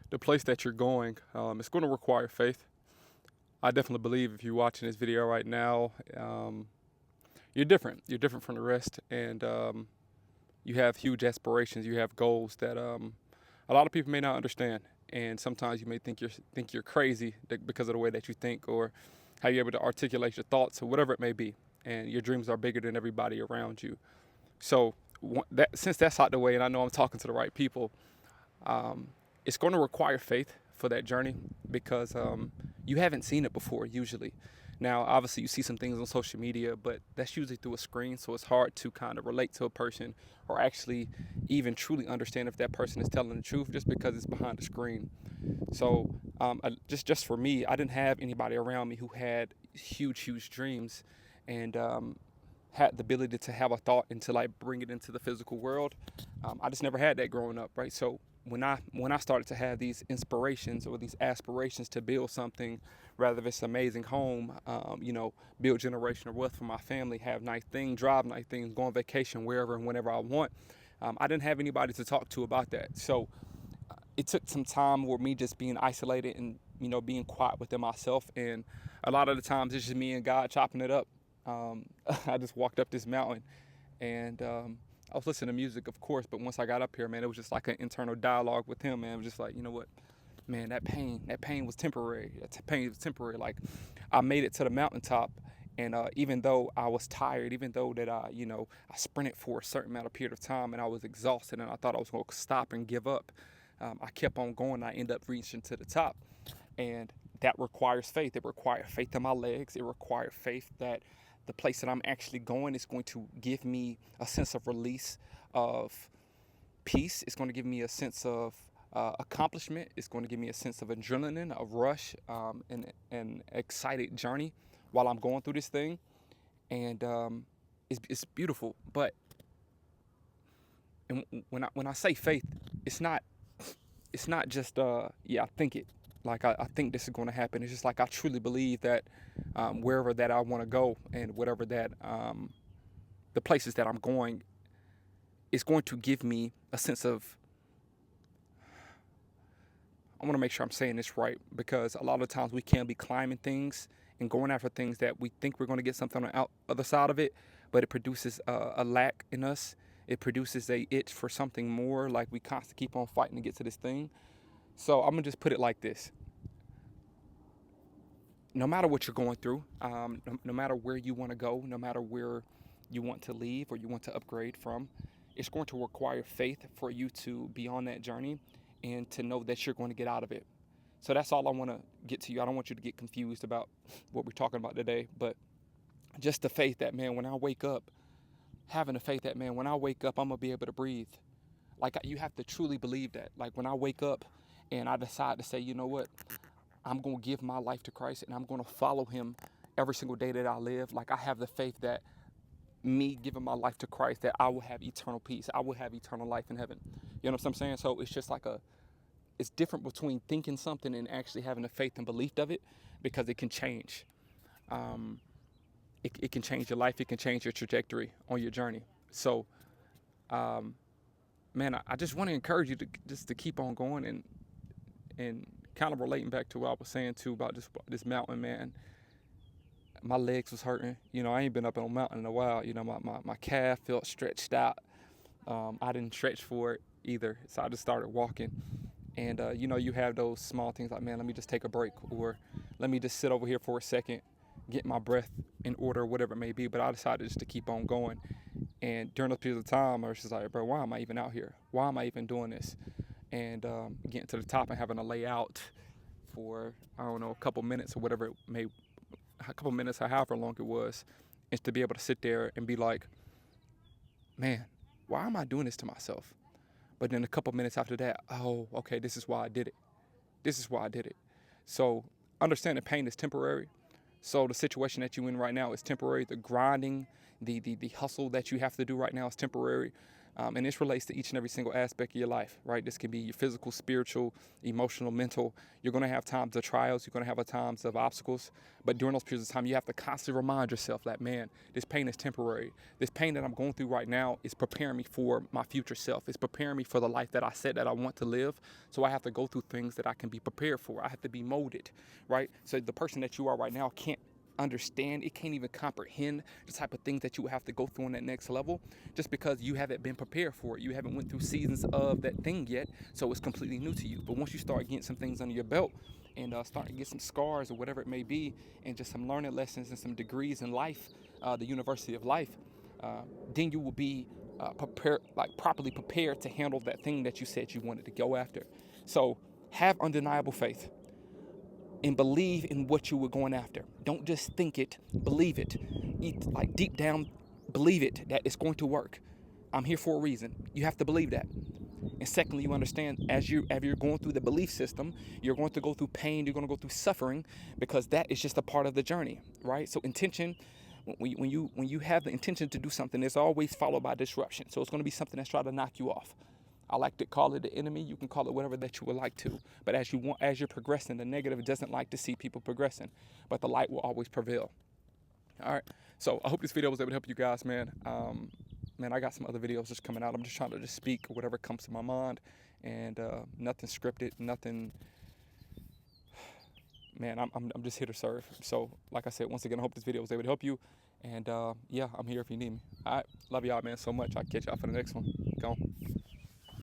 the place that you're going, it's going to require faith. I definitely believe if you're watching this video right now, you're different. You're different from the rest, and you have huge aspirations. You have goals that a lot of people may not understand, and sometimes you may think you're crazy because of the way that you think or how you're able to articulate your thoughts or whatever it may be. And your dreams are bigger than everybody around you. So since that's out the way, and I know I'm talking to the right people, um, it's going to require faith for that journey because you haven't seen it before usually. Now, obviously, you see some things on social media, but that's usually through a screen, so it's hard to kind of relate to a person or actually even truly understand if that person is telling the truth just because it's behind the screen. So, just for me, I didn't have anybody around me who had huge dreams and had the ability to have a thought and to like bring it into the physical world. I just never had that growing up, right? So when I started to have these inspirations or these aspirations to build something, rather if it's an amazing home, build generational wealth for my family, have nice things, drive nice things, go on vacation wherever and whenever I want. I didn't have anybody to talk to about that. So it took some time with me just being isolated and being quiet within myself. And a lot of the times it's just me and God chopping it up. I just walked up this mountain and I was listening to music, of course, but once I got up here, man, it was just like an internal dialogue with him, man. It was just like, you know what, man, that pain was temporary. That pain was temporary. Like, I made it to the mountaintop, and even though I was tired, even though that I sprinted for a certain amount of period of time, and I was exhausted, and I thought I was going to stop and give up, I kept on going. I ended up reaching to the top, and that requires faith. It required faith in my legs. It required faith that the place that I'm actually going is going to give me a sense of release, of peace. It's going to give me a sense of accomplishment. It's going to give me a sense of adrenaline, a rush, and an excited journey while I'm going through this thing. And it's beautiful. But when I say faith, it's not just yeah, I think it. Like I think this is going to happen. It's just like I truly believe that wherever that I want to go and whatever that the places that I'm going is going to give me a sense of. I want to make sure I'm saying this right because a lot of times we can be climbing things and going after things that we think we're going to get something on the other side of it, but it produces a lack in us. It produces a itch for something more. Like we constantly keep on fighting to get to this thing. So I'm gonna just put it like this: no matter what you're going through, no matter where you want to go, no matter where you want to leave or you want to upgrade from, it's going to require faith for you to be on that journey and to know that you're going to get out of it. So that's all I want to get to you. I don't want you to get confused about what we're talking about today, but just the faith that, man, when I wake up, having the faith that, man, when I wake up, I'm going to be able to breathe. Like, you have to truly believe that. Like, when I wake up and I decide to say, you know what, I'm going to give my life to Christ and I'm going to follow him every single day that I live. Like, I have the faith that me giving my life to Christ, that I will have eternal peace. I will have eternal life in heaven. You know what I'm saying? So it's just like it's different between thinking something and actually having the faith and belief of it, because it can change. It can change your life. It can change your trajectory on your journey. So, um, man, I just want to encourage you to just to keep on going and kind of relating back to what I was saying too about this mountain, man. My legs was hurting. I ain't been up on a mountain in a while. My calf felt stretched out. I didn't stretch for it either, so I just started walking. And you have those small things like, man, let me just take a break, or let me just sit over here for a second, get my breath in order, whatever it may be. But I decided just to keep on going. And during those periods of time, I was just like, bro, why am I even out here? Why am I even doing this? And getting to the top and having to lay out for, I don't know, a couple minutes or whatever a couple minutes or however long it was, is to be able to sit there and be like, man, why am I doing this to myself? But then a couple minutes after that, oh, okay, this is why I did it. This is why I did it. So understand that pain is temporary. So the situation that you're in right now is temporary. The grinding, the hustle that you have to do right now is temporary. And this relates to each and every single aspect of your life, right? This can be your physical, spiritual, emotional, mental. You're going to have times of trials. You're going to have times of obstacles. But during those periods of time, you have to constantly remind yourself that, man, this pain is temporary. This pain that I'm going through right now is preparing me for my future self. It's preparing me for the life that I said that I want to live. So I have to go through things that I can be prepared for. I have to be molded, right? So the person that you are right now can't understand, it can't even comprehend the type of things that you will have to go through on that next level, just because you haven't been prepared for it. You haven't went through seasons of that thing yet, so it's completely new to you. But once you start getting some things under your belt and starting to get some scars or whatever it may be, and just some learning lessons and some degrees in life, the University of Life, then you will be prepared, like properly prepared to handle that thing that you said you wanted to go after. So have undeniable faith and believe in what you were going after. Don't just think it, believe it. Like deep down, believe it, that it's going to work. I'm here for a reason. You have to believe that. And secondly, you understand as you're going through the belief system, you're going to go through pain, you're going to go through suffering, because that is just a part of the journey, right? So intention, when you have the intention to do something, it's always followed by disruption. So it's going to be something that's trying to knock you off. I like to call it the enemy. You can call it whatever that you would like to. But as you're progressing, the negative doesn't like to see people progressing, but the light will always prevail. All right. So I hope this video was able to help you guys, man. Man, I got some other videos just coming out. I'm just trying to just speak whatever comes to my mind, and nothing scripted, nothing. Man, I'm just here to serve. So like I said, once again, I hope this video was able to help you. And yeah, I'm here if you need me. All right. Love y'all, man, so much. I'll catch y'all for the next one. Go on.